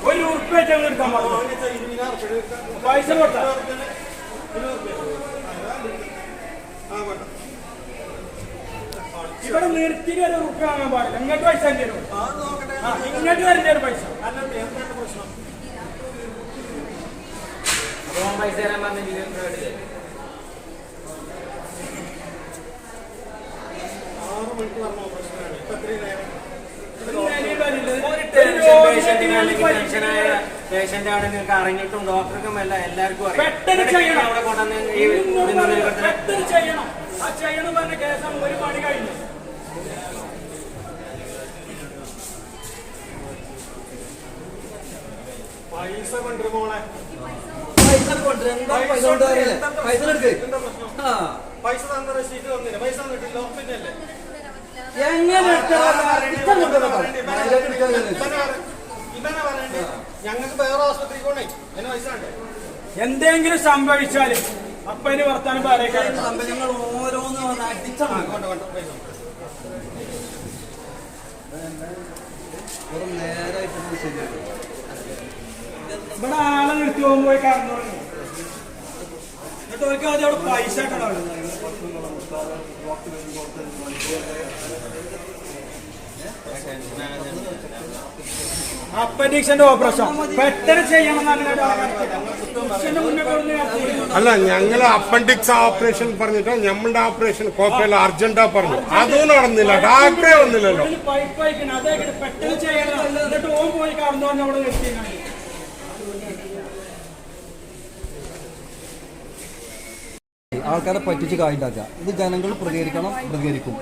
ഒരു ഉറുപ്പ് എടുക്കാൻ പാടില്ല. പൈസ കൊടുത്താ ഇവിടെ നിർത്തിയിട്ട് ഒരു ഉറുപ്പ് വാങ്ങാൻ പാടില്ല. ഇങ്ങോട്ട് പൈസ തരും, ഇങ്ങോട്ട് തരേണ്ട ഒരു പൈസ. പൈസ തരാൻ പറഞ്ഞെങ്കിൽ പേഷ്യന്റ് ആണ് നിങ്ങൾക്ക് അറിഞ്ഞിട്ടും ഡോക്ടർക്കും അല്ല എല്ലാവർക്കും പെട്ടെന്ന് ചെയ്യണം. ആ ചെയ്യണം പറഞ്ഞ കേസാണ്. ഒരു പണി കഴിഞ്ഞു. പൈസ കൊണ്ടുവരും മോളെ, പൈസ പൈസ തന്ന റെസീറ്റ് തന്നില്ല, പൈസ തന്നിട്ടില്ല. പിന്നല്ലേ ഇതന്നെ പറയണ്ടേ, ഞങ്ങൾക്ക് വേറെ ആശുപത്രിക്ക് പോണേ, അതിന് പൈസ ഉണ്ട്. എന്തെങ്കിലും സംഭവിച്ചാല് അപ്പൊ ഇനി വർത്താനം പറയേക്കാം. ഞങ്ങൾ ഓരോന്ന് നേരായിട്ട് ശരിയാണ്. ഇവിടെ ആളെ നിർത്തി പോകുമ്പോ പോയി കറന്നു തുടങ്ങി. എന്നിട്ട് അവർക്ക് ആദ്യം അവിടെ പൈസ അപ്പൻഡിക്സിന്റെ ഓപ്പറേഷൻ പെട്ടെന്ന് ചെയ്യണം. അല്ല, ഞങ്ങള് അപ്പൻഡിക്സ് ഓപ്പറേഷൻ പറഞ്ഞിട്ടോ നമ്മളുടെ ഓപ്പറേഷൻ കോപ്പയിൽ അർജന്റാ പറഞ്ഞു. അതും നടന്നില്ല, ഡോക്ടറെ വന്നില്ലല്ലോ. പൈപ്പ് അയക്കണം, അതേ പെട്ടെന്ന് ചെയ്യണം. എന്നിട്ട് ഓൻ പോയി കറന്നു പറഞ്ഞ അവിടെ നിർത്തിയാണ്. ആൾക്കാരെ പറ്റിച്ച് കായുണ്ടാക്കുക. ഇത് ജനങ്ങൾ പ്രതികരിക്കണം, പ്രതികരിക്കും.